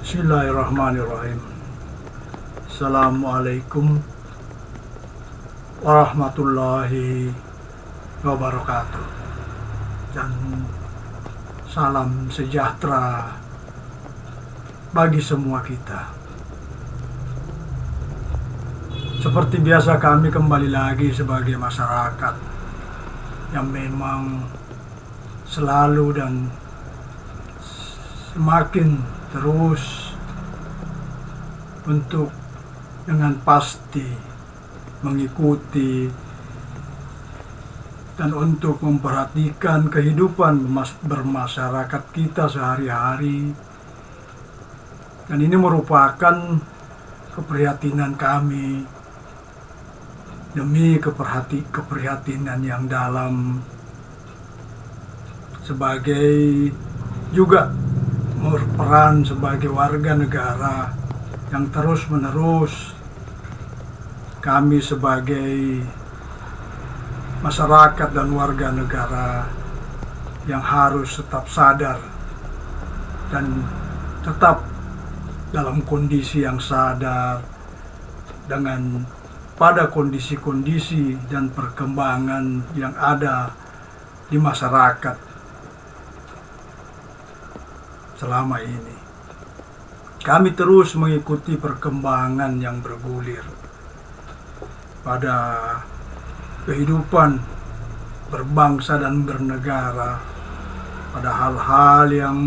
Bismillahirrahmanirrahim. Assalamualaikum warahmatullahi wabarakatuh. Dan salam sejahtera bagi semua kita. Seperti biasa, kami kembali lagi sebagai masyarakat yang memang selalu dan semakin terus untuk dengan pasti mengikuti dan untuk memperhatikan kehidupan bermasyarakat kita sehari-hari. Dan ini merupakan keprihatinan kami demi keprihatinan yang dalam sebagai juga berperan sebagai warga negara yang terus-menerus kami sebagai masyarakat dan warga negara yang harus tetap sadar dan tetap dalam kondisi yang sadar dengan pada kondisi-kondisi dan perkembangan yang ada di masyarakat selama ini. Kami terus mengikuti perkembangan yang bergulir pada kehidupan berbangsa dan bernegara, pada hal-hal yang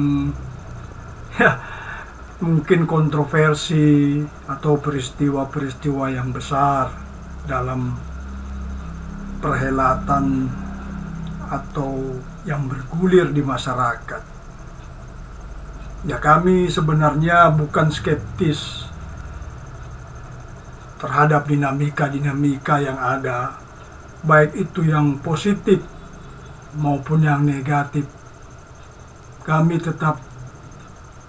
mungkin kontroversi atau peristiwa-peristiwa yang besar dalam perhelatan atau yang bergulir di masyarakat. Ya, kami sebenarnya bukan skeptis terhadap dinamika-dinamika yang ada, baik itu yang positif maupun yang negatif. Kami tetap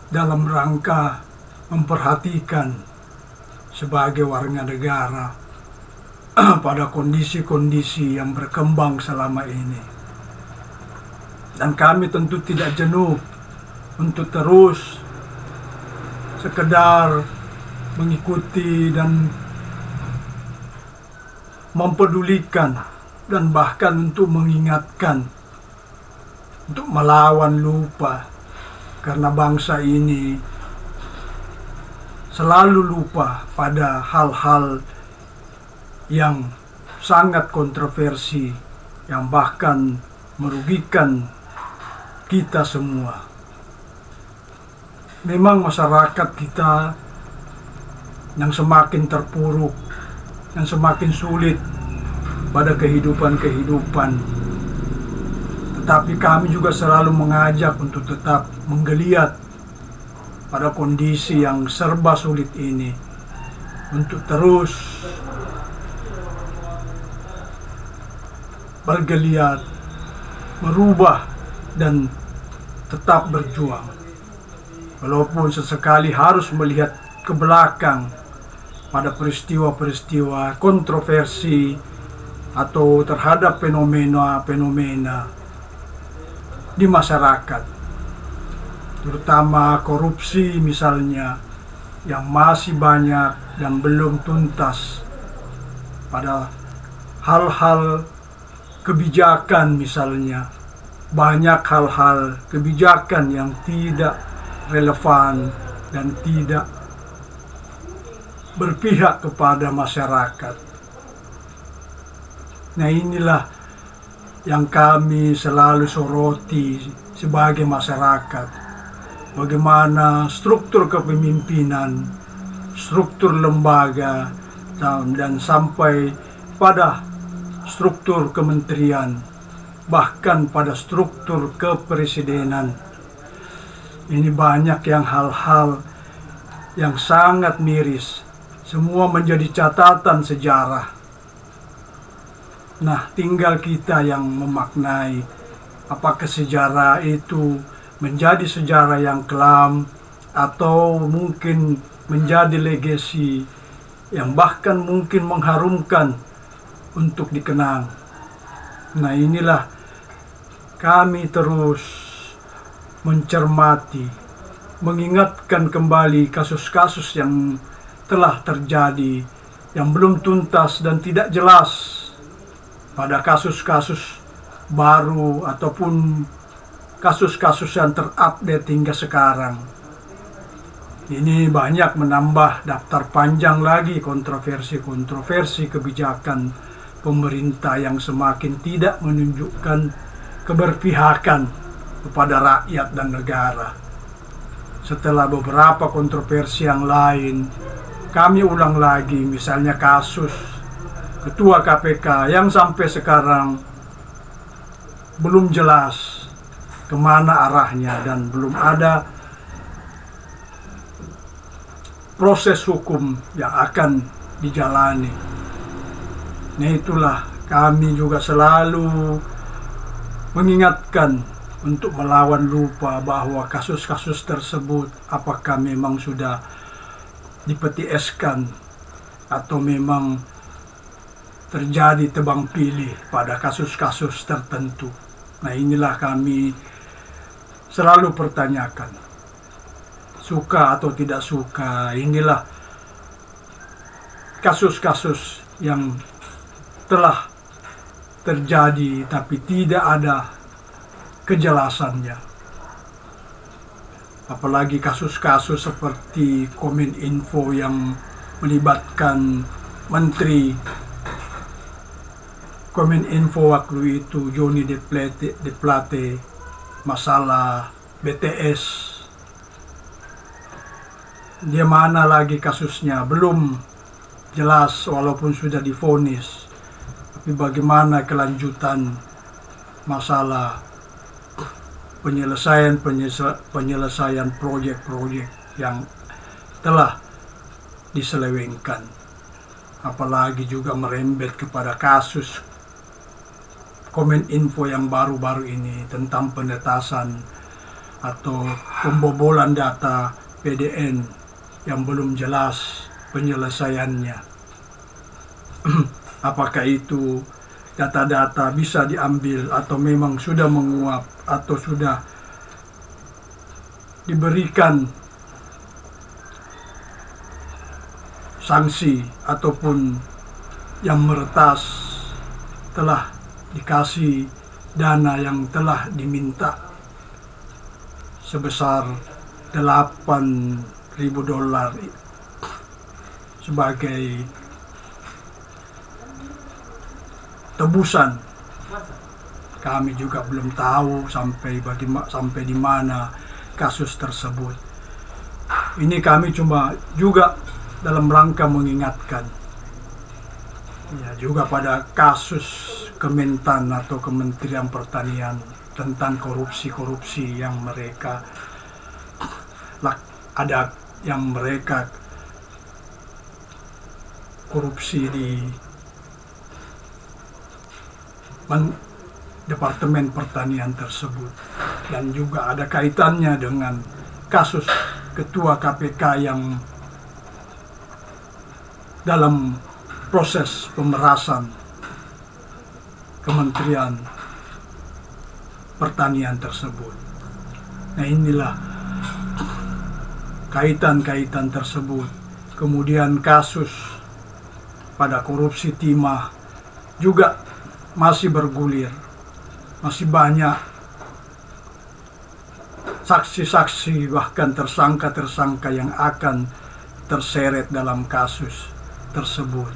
dalam rangka memperhatikan sebagai warga negara pada kondisi-kondisi yang berkembang selama ini. Dan kami tentu tidak jenuh untuk terus sekedar mengikuti dan mempedulikan dan bahkan untuk mengingatkan, untuk melawan lupa, karena bangsa ini selalu lupa pada hal-hal yang sangat kontroversi yang bahkan merugikan kita semua. Memang masyarakat kita yang semakin terpuruk, yang semakin sulit pada kehidupan-kehidupan. Tetapi kami juga selalu mengajak untuk tetap menggeliat pada kondisi yang serba sulit ini, untuk terus bergeliat, merubah, dan tetap berjuang. Walaupun sesekali harus melihat ke belakang pada peristiwa-peristiwa kontroversi atau terhadap fenomena-fenomena di masyarakat, terutama korupsi misalnya, yang masih banyak dan belum tuntas, pada hal-hal kebijakan misalnya, banyak hal-hal kebijakan yang tidak relevan dan tidak berpihak kepada masyarakat. Nah, inilah yang kami selalu soroti sebagai masyarakat. Bagaimana struktur kepemimpinan, struktur lembaga, dan sampai pada struktur kementerian, bahkan pada struktur kepresidenan. Ini banyak yang hal-hal yang sangat miris, semua menjadi catatan sejarah. Nah, tinggal kita yang memaknai apakah sejarah itu menjadi sejarah yang kelam atau mungkin menjadi legasi yang bahkan mungkin mengharumkan untuk dikenang. Nah, inilah kami terus mencermati mengingatkan kembali kasus-kasus yang telah terjadi, yang belum tuntas dan tidak jelas pada kasus-kasus baru ataupun kasus-kasus yang terupdate hingga sekarang. Ini banyak menambah daftar panjang lagi kontroversi-kontroversi kebijakan pemerintah yang semakin tidak menunjukkan keberpihakan kepada rakyat dan negara. Setelah beberapa kontroversi yang lain, kami ulang lagi, misalnya kasus Ketua KPK yang sampai sekarang belum jelas kemana arahnya dan belum ada proses hukum yang akan dijalani. Nah, itulah kami juga selalu mengingatkan untuk melawan lupa bahwa kasus-kasus tersebut apakah memang sudah dipeti eskan atau memang terjadi tebang pilih pada kasus-kasus tertentu. Nah, inilah kami selalu pertanyakan. Suka atau tidak suka, inilah kasus-kasus yang telah terjadi tapi tidak ada kejelasannya. Apalagi kasus-kasus seperti Kominfo yang melibatkan Menteri Kominfo waktu itu Johnny de Plate, masalah BTS. Dia mana lagi kasusnya belum jelas walaupun sudah divonis, tapi bagaimana kelanjutan masalah penyelesaian proyek-proyek yang telah diselewengkan, apalagi juga merembet kepada kasus Kominfo yang baru-baru ini tentang penetasan atau pembobolan data PDN yang belum jelas penyelesaiannya. Apakah itu data-data bisa diambil atau memang sudah menguap atau sudah diberikan sanksi ataupun yang meretas telah dikasih dana yang telah diminta sebesar $8.000 sebagai tebusan. Kami juga belum tahu sampai di mana kasus tersebut. Ini kami cuma juga dalam rangka mengingatkan ya juga pada kasus Kementan atau Kementerian Pertanian tentang korupsi-korupsi yang mereka korupsi di Departemen Pertanian tersebut, dan juga ada kaitannya dengan kasus Ketua KPK yang dalam proses pemerasan Kementerian Pertanian tersebut. Nah, inilah kaitan-kaitan tersebut. Kemudian kasus pada korupsi timah juga masih bergulir. Masih banyak saksi-saksi bahkan tersangka-tersangka yang akan terseret dalam kasus tersebut.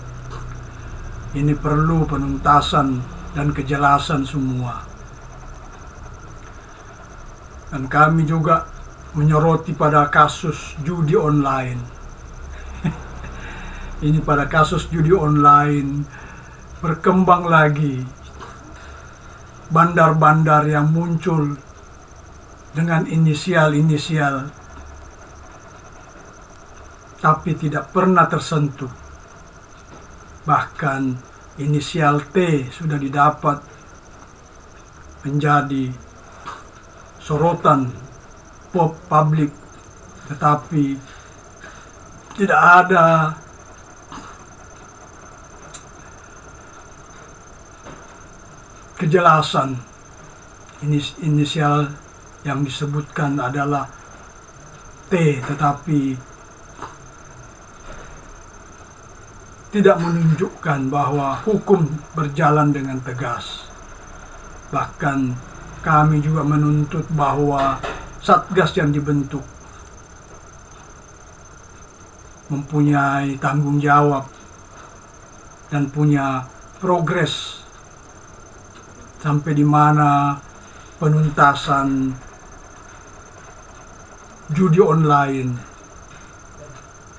Ini perlu penuntasan dan kejelasan semua. Dan kami juga menyoroti pada kasus judi online. Ini pada kasus judi online berkembang lagi. Bandar-bandar yang muncul dengan inisial-inisial tapi tidak pernah tersentuh. Bahkan inisial T sudah didapat menjadi sorotan publik, tetapi tidak ada kejelasan. Inisial yang disebutkan adalah tetapi tidak menunjukkan bahwa hukum berjalan dengan tegas. Bahkan kami juga menuntut bahwa Satgas yang dibentuk mempunyai tanggung jawab dan punya progres sampai di mana penuntasan judi online,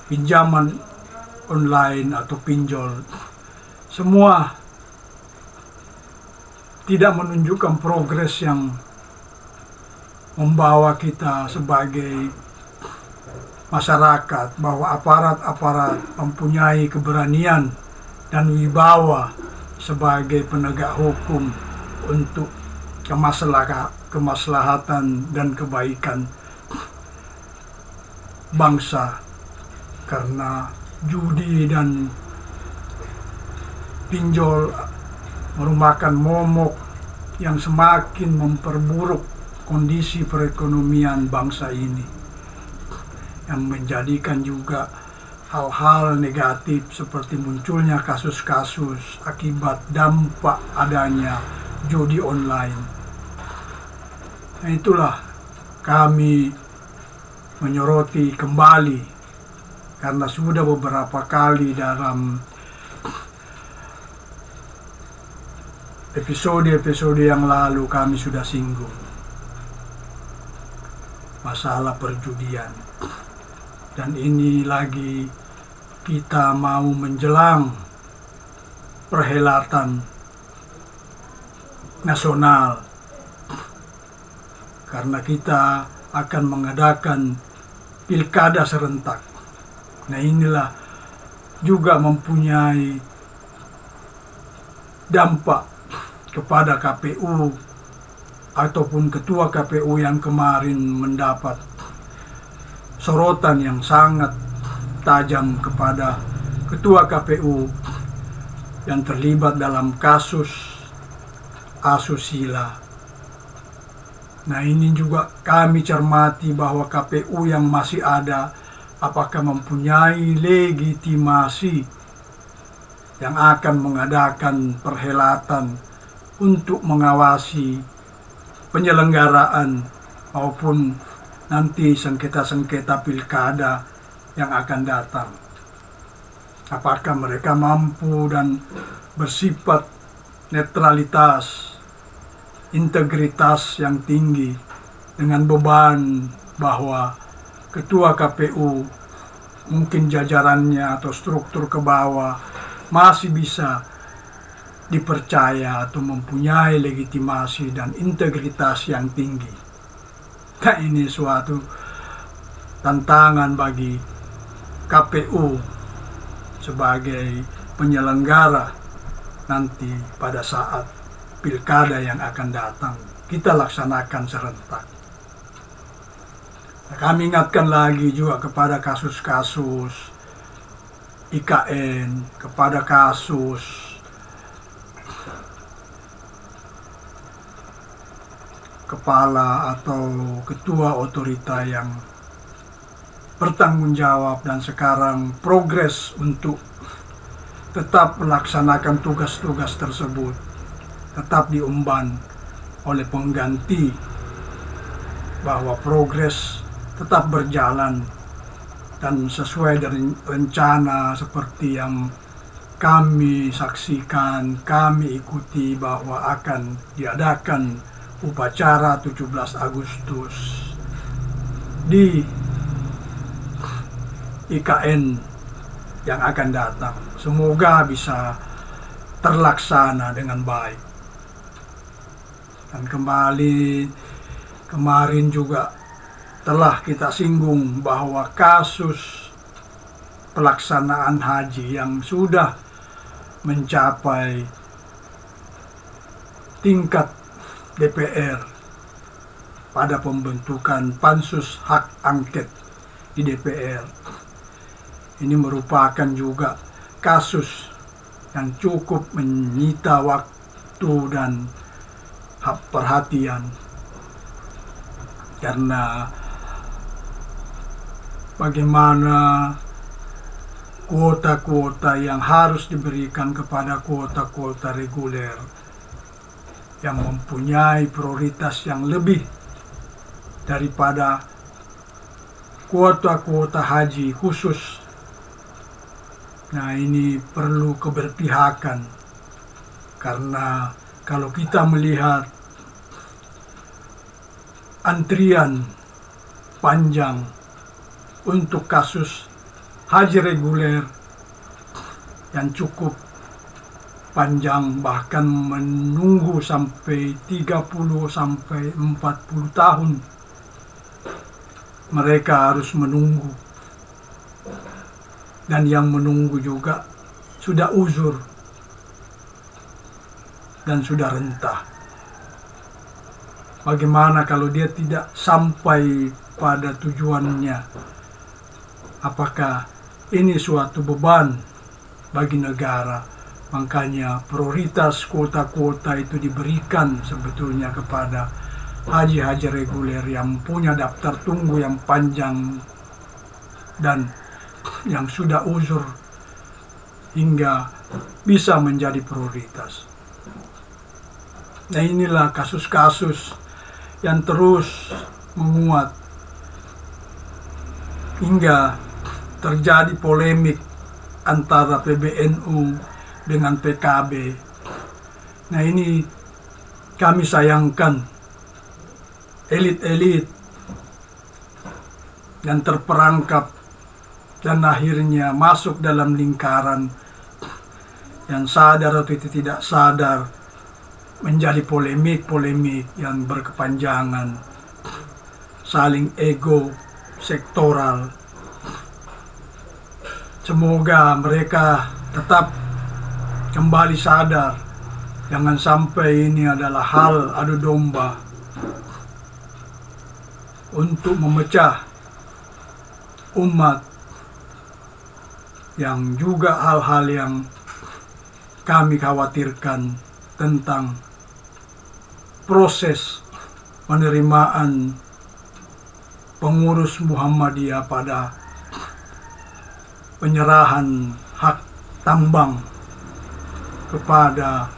pinjaman online atau pinjol, semua tidak menunjukkan progres yang membawa kita sebagai masyarakat, bahwa aparat-aparat mempunyai keberanian dan wibawa sebagai penegak hukum untuk kemaslahatan dan kebaikan bangsa. Karena judi dan pinjol merupakan momok yang semakin memperburuk kondisi perekonomian bangsa ini, yang menjadikan juga hal-hal negatif seperti munculnya kasus-kasus akibat dampak adanya judi online. Nah, itulah kami menyoroti kembali, karena sudah beberapa kali dalam episode-episode yang lalu kami sudah singgung masalah perjudian. Dan ini lagi kita mau menjelang perhelatan nasional, karena kita akan mengadakan pilkada serentak. Nah, inilah juga mempunyai dampak kepada KPU ataupun ketua KPU yang kemarin mendapat sorotan yang sangat tajam kepada ketua KPU yang terlibat dalam kasus asusila. Nah, ini juga kami cermati bahwa KPU yang masih ada apakah mempunyai legitimasi yang akan mengadakan perhelatan untuk mengawasi penyelenggaraan maupun nanti sengketa-sengketa pilkada yang akan datang. Apakah mereka mampu dan bersifat netralitas, integritas yang tinggi, dengan beban bahwa ketua KPU mungkin jajarannya atau struktur ke bawah masih bisa dipercaya atau mempunyai legitimasi dan integritas yang tinggi. Nah, ini suatu tantangan bagi KPU sebagai penyelenggara nanti pada saat pilkada yang akan datang kita laksanakan serentak. Kami ingatkan lagi juga kepada kasus-kasus IKN, kepada kasus kepala atau ketua otorita yang bertanggung jawab dan sekarang progres untuk tetap melaksanakan tugas-tugas tersebut, tetap diemban oleh pengganti, bahwa progres tetap berjalan dan sesuai dari rencana seperti yang kami saksikan, kami ikuti, bahwa akan diadakan upacara 17 Agustus di IKN yang akan datang. Semoga bisa terlaksana dengan baik. Dan kembali kemarin juga telah kita singgung bahwa kasus pelaksanaan haji yang sudah mencapai tingkat DPR pada pembentukan pansus hak angket di DPR. Ini merupakan juga kasus yang cukup menyita waktu dan perhatian, karena bagaimana kuota-kuota yang harus diberikan kepada kuota-kuota reguler yang mempunyai prioritas yang lebih daripada kuota-kuota haji khusus. Nah, ini perlu keberpihakan, karena kalau kita melihat antrian panjang untuk kasus haji reguler yang cukup panjang, bahkan menunggu sampai 30 sampai 40 tahun mereka harus menunggu, dan yang menunggu juga sudah uzur dan sudah rentah. Bagaimana kalau dia tidak sampai pada tujuannya? Apakah ini suatu beban bagi negara? Makanya prioritas kuota-kuota itu diberikan sebetulnya kepada haji-haji reguler yang punya daftar tunggu yang panjang dan yang sudah uzur hingga bisa menjadi prioritas. Nah, inilah kasus-kasus yang terus menguat hingga terjadi polemik antara PBNU dengan PKB. Nah, ini kami sayangkan elit-elit yang terperangkap dan akhirnya masuk dalam lingkaran yang sadar atau tidak sadar menjadi polemik-polemik yang berkepanjangan, saling ego sektoral. Semoga mereka tetap kembali sadar, jangan sampai ini adalah hal adu domba untuk memecah umat, yang juga hal-hal yang kami khawatirkan tentang proses penerimaan pengurus Muhammadiyah pada penyerahan hak tambang kepada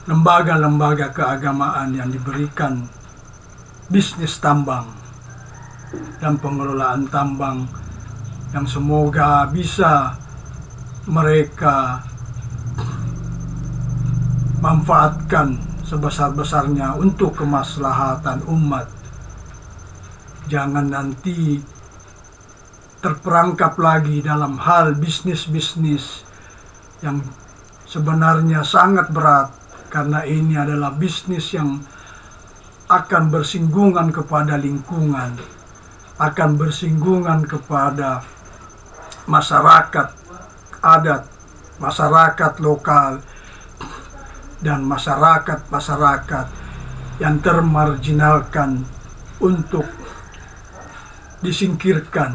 lembaga-lembaga keagamaan yang diberikan bisnis tambang dan pengelolaan tambang, yang semoga bisa mereka manfaatkan sebesar-besarnya untuk kemaslahatan umat. Jangan nanti terperangkap lagi dalam hal bisnis-bisnis yang sebenarnya sangat berat, karena ini adalah bisnis yang akan bersinggungan kepada lingkungan, akan bersinggungan kepada masyarakat adat, masyarakat lokal, dan masyarakat-masyarakat yang termarginalkan untuk disingkirkan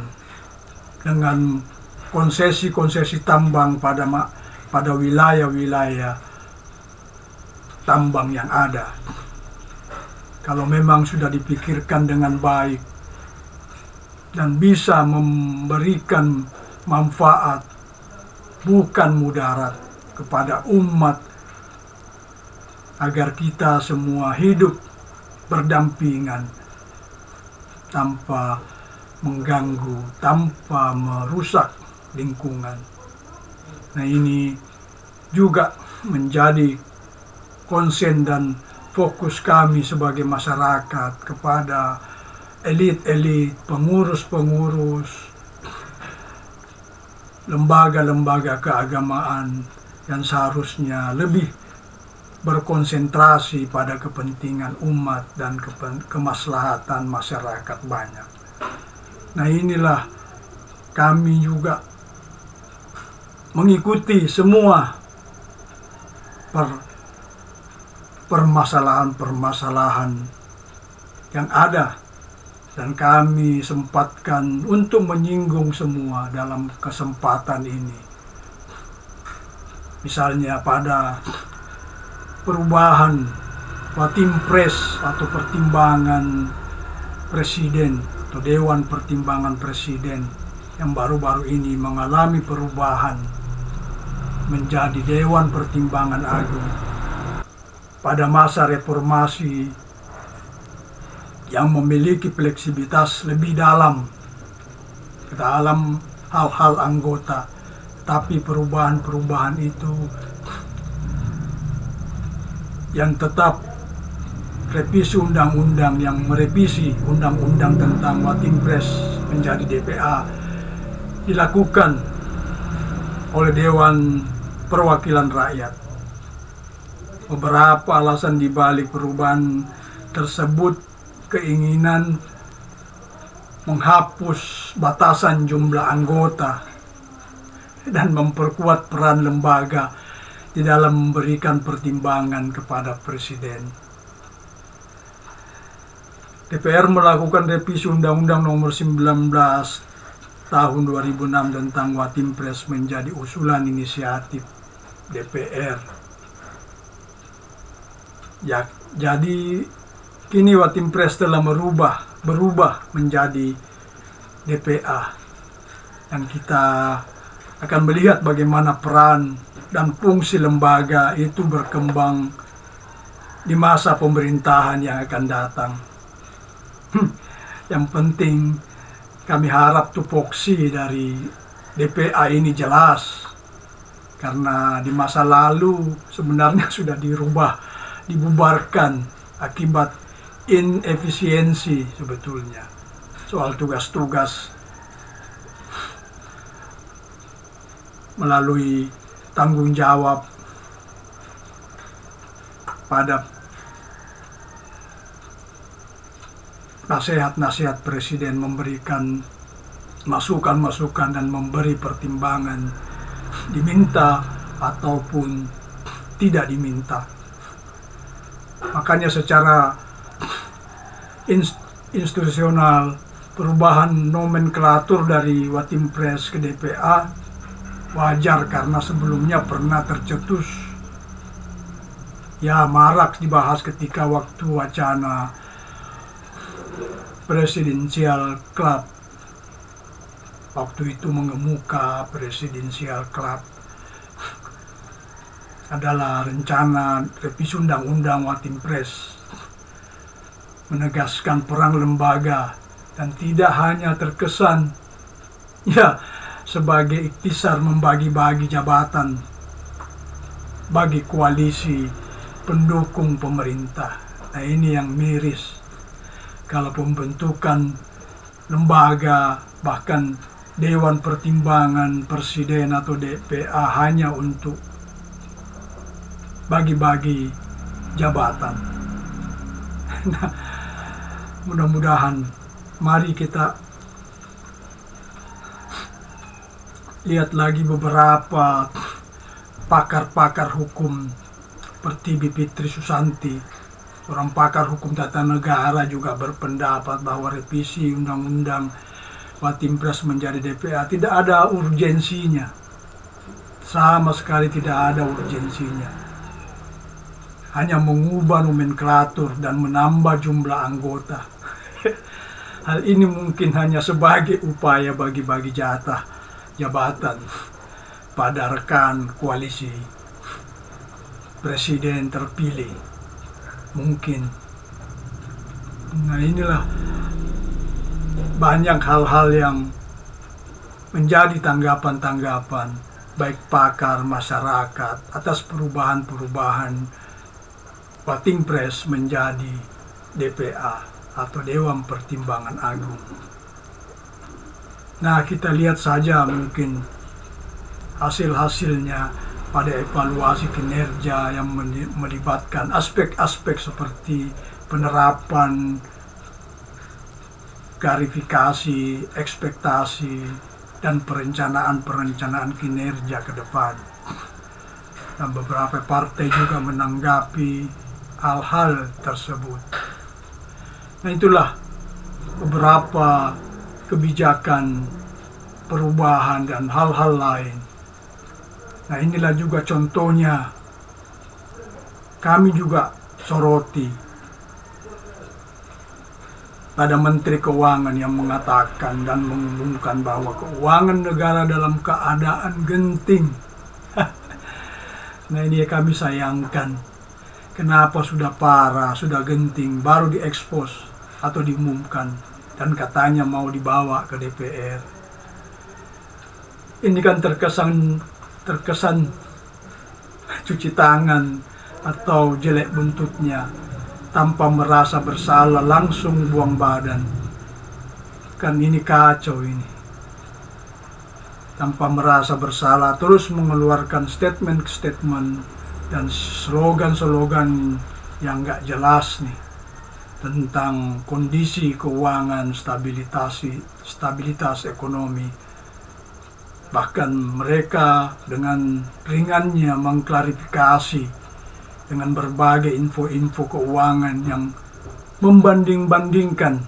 dengan konsesi-konsesi tambang pada wilayah-wilayah tambang yang ada. Kalau memang sudah dipikirkan dengan baik dan bisa memberikan manfaat bukan mudarat kepada umat, agar kita semua hidup berdampingan tanpa mengganggu, tanpa merusak lingkungan. Nah, ini juga menjadi konsen dan fokus kami sebagai masyarakat kepada elit-elit, pengurus-pengurus, lembaga-lembaga keagamaan yang seharusnya lebih berkonsentrasi pada kepentingan umat dan kemaslahatan masyarakat banyak. Nah, inilah kami juga mengikuti semua permasalahan-permasalahan yang ada, dan kami sempatkan untuk menyinggung semua dalam kesempatan ini. Misalnya pada perubahan Watimpres atau pertimbangan presiden atau Dewan Pertimbangan Presiden yang baru-baru ini mengalami perubahan menjadi Dewan Pertimbangan Agung pada masa reformasi yang memiliki fleksibilitas lebih dalam ke dalam hal-hal anggota, tapi perubahan-perubahan itu yang tetap revisi undang-undang yang merevisi undang-undang tentang Watimpres menjadi DPA dilakukan oleh Dewan Perwakilan Rakyat. Beberapa alasan dibalik perubahan tersebut keinginan menghapus batasan jumlah anggota dan memperkuat peran lembaga di dalam memberikan pertimbangan kepada Presiden. DPR melakukan revisi Undang-Undang Nomor 19 Tahun 2006 tentang Watimpres menjadi usulan inisiatif DPR. Ya, jadi kini Watimpres telah berubah menjadi DPA, dan kita akan melihat bagaimana peran dan fungsi lembaga itu berkembang di masa pemerintahan yang akan datang. Yang penting kami harap tupoksi dari DPA ini jelas, karena di masa lalu sebenarnya sudah dibubarkan akibat inefisiensi sebetulnya soal tugas-tugas melalui tanggung jawab pada nasihat-nasihat Presiden, memberikan masukan-masukan dan memberi pertimbangan, diminta ataupun tidak diminta. Makanya secara institusional perubahan nomenklatur dari Watimpres ke DPA wajar, karena sebelumnya pernah tercetus, ya marak dibahas ketika waktu wacana Presidential Club. Waktu itu mengemuka Presidential Club adalah rencana revisi Undang-Undang Watimpres, menegaskan peran lembaga dan tidak hanya terkesan sebagai ikhtisar membagi-bagi jabatan bagi koalisi pendukung pemerintah. Nah, ini yang miris. Kalau pembentukan lembaga, bahkan Dewan Pertimbangan Presiden atau DPA hanya untuk bagi-bagi jabatan. Nah, mudah-mudahan mari kita lihat lagi beberapa pakar-pakar hukum seperti Bivitri Susanti, seorang pakar hukum tata negara, juga berpendapat bahwa revisi Undang-Undang Watimpres menjadi DPA tidak ada urgensinya, sama sekali tidak ada urgensinya, hanya mengubah nomenklatur dan menambah jumlah anggota. Hal ini mungkin hanya sebagai upaya bagi-bagi jatah jabatan pada rekan koalisi Presiden terpilih, mungkin. Nah, inilah banyak hal-hal yang menjadi tanggapan-tanggapan baik pakar, masyarakat atas perubahan-perubahan Watimpres menjadi DPA atau Dewan Pertimbangan Agung. Nah, kita lihat saja mungkin hasil-hasilnya pada evaluasi kinerja yang melibatkan aspek-aspek seperti penerapan, klarifikasi, ekspektasi, dan perencanaan kinerja ke depan. Dan beberapa partai juga menanggapi hal-hal tersebut. Nah, itulah beberapa kebijakan perubahan dan hal-hal lain. Nah, inilah juga contohnya kami juga soroti ada Menteri Keuangan yang mengatakan dan mengumumkan bahwa keuangan negara dalam keadaan genting. Nah, ini kami sayangkan. Kenapa sudah parah, sudah genting, baru diekspos atau diumumkan dan katanya mau dibawa ke DPR. Ini kan terkesan cuci tangan atau jelek buntutnya, tanpa merasa bersalah langsung buang badan. Kan ini kacau ini. Tanpa merasa bersalah terus mengeluarkan statement-statement dan slogan-slogan yang gak jelas nih tentang kondisi keuangan, stabilitas ekonomi. Bahkan mereka dengan ringannya mengklarifikasi dengan berbagai info-info keuangan yang membanding-bandingkan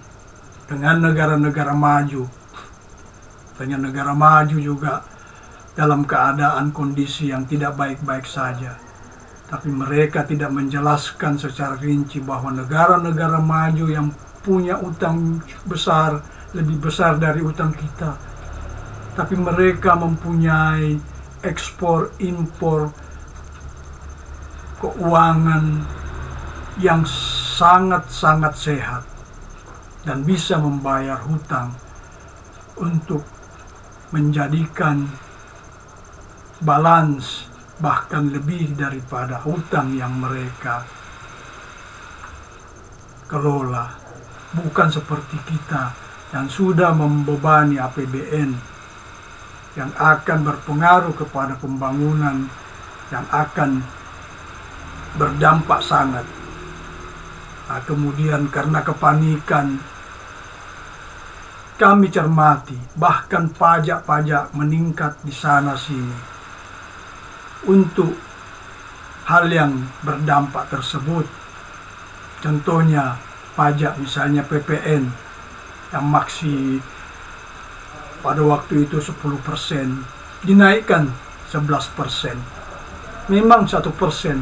dengan negara-negara maju. Katanya negara maju juga dalam keadaan kondisi yang tidak baik-baik saja. Tapi mereka tidak menjelaskan secara rinci bahwa negara-negara maju yang punya utang besar, lebih besar dari utang kita. Tapi mereka mempunyai ekspor-impor keuangan yang sangat-sangat sehat dan bisa membayar hutang untuk menjadikan balance bahkan lebih daripada hutang yang mereka kelola. Bukan seperti kita yang sudah membebani APBN yang akan berpengaruh kepada pembangunan yang akan berdampak sangat. Nah, kemudian karena kepanikan kami cermati, bahkan pajak-pajak meningkat di sana sini. Untuk hal yang berdampak tersebut, contohnya pajak misalnya PPN yang maksi pada waktu itu 10%, dinaikkan 11%. Memang 1%,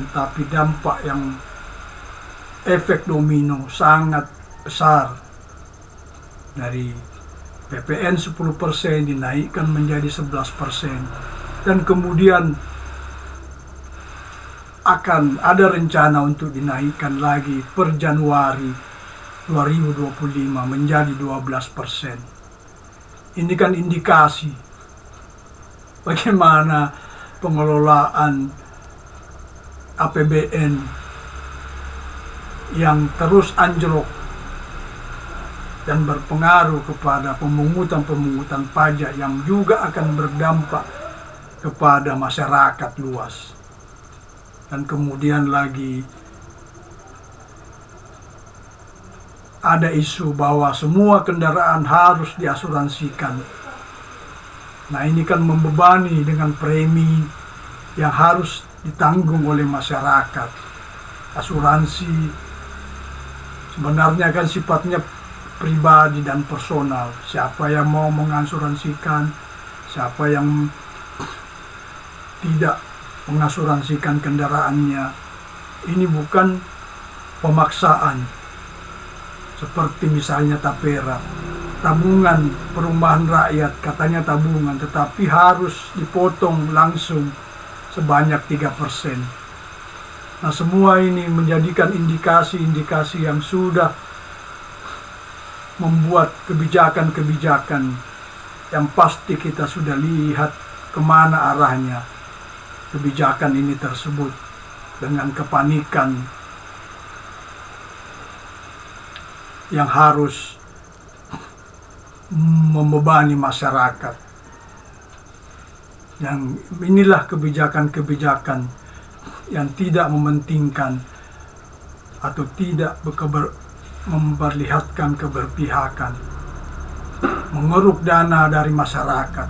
tapi dampak yang efek domino sangat besar. Dari PPN 10% dinaikkan menjadi 11%, dan kemudian akan ada rencana untuk dinaikkan lagi per Januari 2025 menjadi 12%. Ini kan indikasi bagaimana pengelolaan APBN yang terus anjlok dan berpengaruh kepada pemungutan pajak yang juga akan berdampak kepada masyarakat luas. Dan kemudian lagi ada isu bahwa semua kendaraan harus diasuransikan. Nah, ini kan membebani dengan premi yang harus ditanggung oleh masyarakat. Asuransi sebenarnya kan sifatnya pribadi dan personal. Siapa yang mau mengasuransikan, siapa yang tidak mengasuransikan kendaraannya. Ini bukan pemaksaan seperti misalnya Tapera, tabungan perumahan rakyat, katanya tabungan, tetapi harus dipotong langsung sebanyak 3%. Nah, semua ini menjadikan indikasi-indikasi yang sudah membuat kebijakan-kebijakan yang pasti kita sudah lihat kemana arahnya kebijakan ini tersebut, dengan kepanikan yang harus membebani masyarakat. Yang inilah kebijakan-kebijakan yang tidak mementingkan atau tidak memperlihatkan keberpihakan, mengeruk dana dari masyarakat.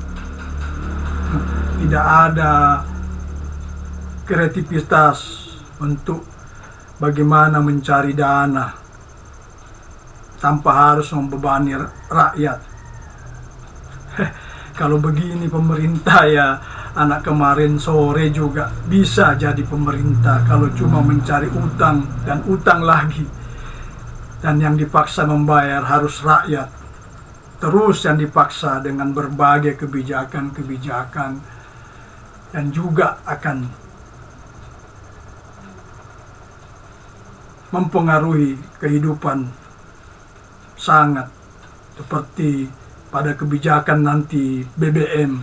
Tidak ada kreativitas untuk bagaimana mencari dana tanpa harus membebani rakyat. Kalau begini pemerintah, ya anak kemarin sore juga bisa jadi pemerintah kalau cuma mencari utang dan utang lagi. Dan yang dipaksa membayar harus rakyat. Terus yang dipaksa dengan berbagai kebijakan-kebijakan yang juga akan mempengaruhi kehidupan sangat, seperti pada kebijakan nanti BBM,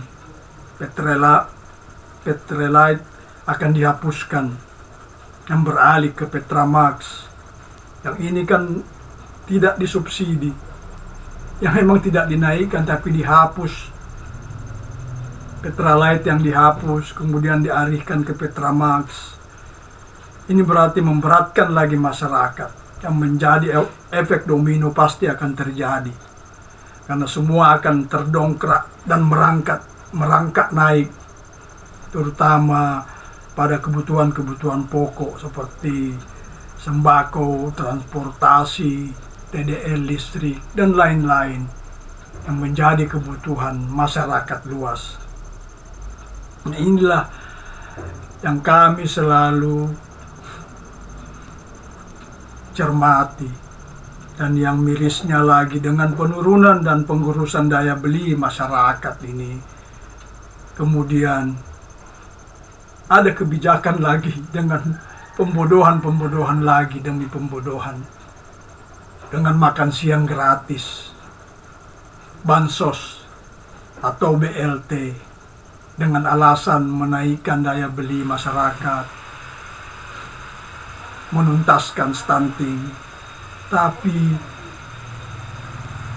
Petrelite akan dihapuskan yang beralih ke Petramax. Yang ini kan tidak disubsidi, yang memang tidak dinaikkan tapi dihapus. Petralite yang dihapus kemudian dialihkan ke Petramax. Ini berarti memberatkan lagi masyarakat, yang menjadi efek domino pasti akan terjadi karena semua akan terdongkrak dan merangkak naik, terutama pada kebutuhan-kebutuhan pokok seperti sembako, transportasi, TDL listrik, dan lain-lain yang menjadi kebutuhan masyarakat luas. Inilah yang kami selalu cermati, dan yang mirisnya lagi dengan penurunan dan pengurusan daya beli masyarakat ini. Kemudian ada kebijakan lagi dengan pembodohan lagi demi pembodohan, dengan makan siang gratis, bansos atau BLT dengan alasan menaikkan daya beli masyarakat, menuntaskan stunting. Tapi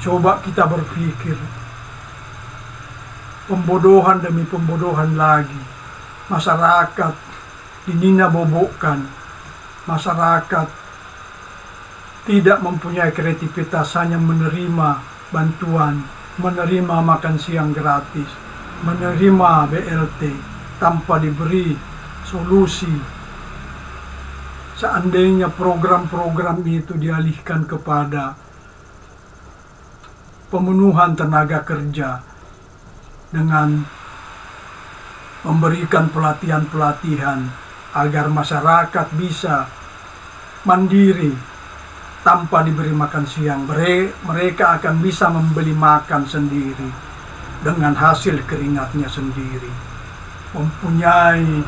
coba kita berpikir, pembodohan demi pembodohan lagi, masyarakat dinina-bobokkan, masyarakat tidak mempunyai kreativitas, hanya menerima bantuan, menerima makan siang gratis, menerima BLT tanpa diberi solusi. Seandainya program-program itu dialihkan kepada pemenuhan tenaga kerja dengan memberikan pelatihan-pelatihan agar masyarakat bisa mandiri tanpa diberi makan siang, mereka akan bisa membeli makan sendiri dengan hasil keringatnya sendiri, mempunyai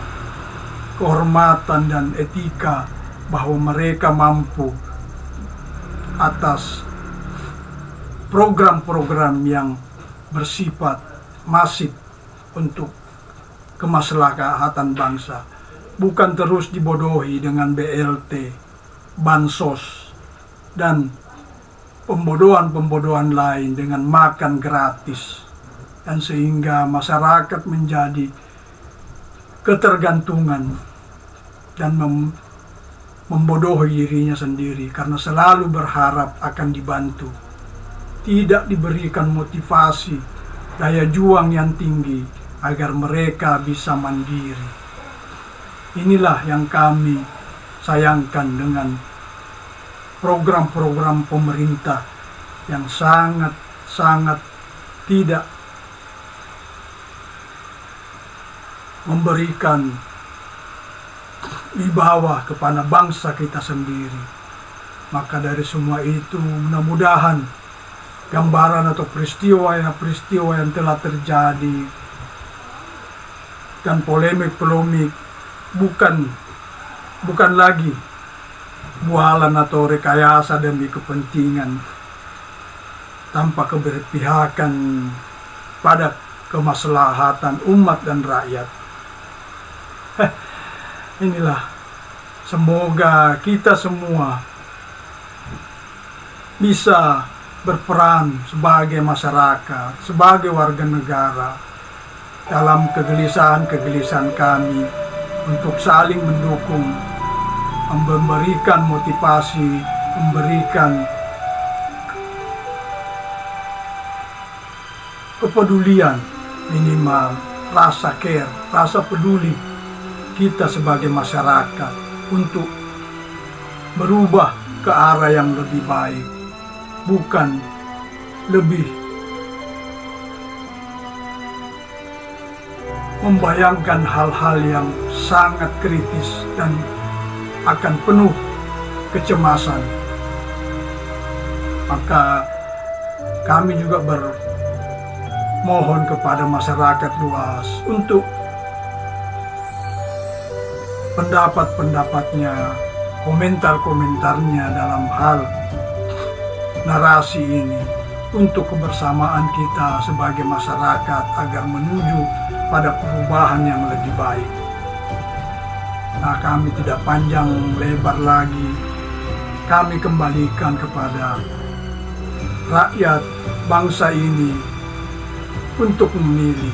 kehormatan dan etika bahwa mereka mampu atas program-program yang bersifat masif untuk kemaslahatan bangsa, bukan terus dibodohi dengan BLT, bansos, dan pembodohan-pembodohan lain dengan makan gratis, dan sehingga masyarakat menjadi ketergantungan dan membodohi dirinya sendiri karena selalu berharap akan dibantu, tidak diberikan motivasi, daya juang yang tinggi agar mereka bisa mandiri. Inilah yang kami sayangkan dengan program-program pemerintah yang sangat tidak memberikan wibawa kepada bangsa kita sendiri. Maka dari semua itu, mudah-mudahan gambaran atau peristiwa yang telah terjadi dan polemik bukan lagi bualan atau rekayasa demi kepentingan tanpa keberpihakan pada kemaslahatan umat dan rakyat. Inilah, semoga kita semua bisa berperan sebagai masyarakat, sebagai warga negara dalam kegelisahan kami untuk saling mendukung, memberikan motivasi, memberikan kepedulian, minimal rasa care, rasa peduli kita sebagai masyarakat untuk berubah ke arah yang lebih baik, bukan lebih membayangkan hal-hal yang sangat kritis dan akan penuh kecemasan. Maka kami juga bermohon kepada masyarakat luas untuk pendapat-pendapatnya, komentar-komentarnya dalam hal narasi ini untuk kebersamaan kita sebagai masyarakat agar menuju pada perubahan yang lebih baik. Nah, kami tidak panjang lebar lagi, kami kembalikan kepada rakyat bangsa ini untuk memilih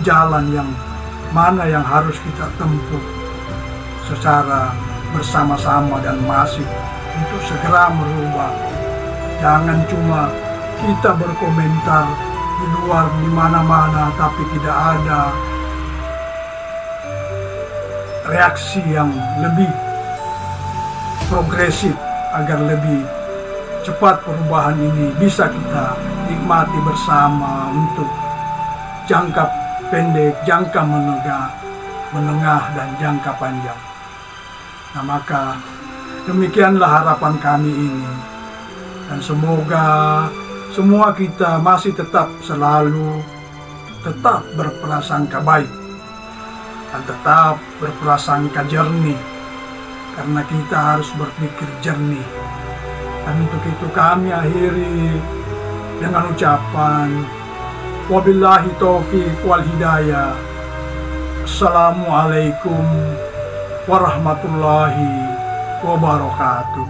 jalan yang mana yang harus kita tempuh secara bersama-sama dan masif untuk segera merubah. Jangan cuma kita berkomentar di luar di mana-mana tapi tidak ada reaksi yang lebih progresif agar lebih cepat perubahan ini bisa kita nikmati bersama untuk jangka pendek, jangka menengah dan jangka panjang. Nah, maka demikianlah harapan kami ini, dan semoga semua kita masih selalu tetap berprasangka baik dan tetap berprasangka jernih, karena kita harus berpikir jernih. Dan untuk itu kami akhiri dengan ucapan wabillahi taufiq wal hidayah. Assalamualaikum warahmatullahi wabarakatuh.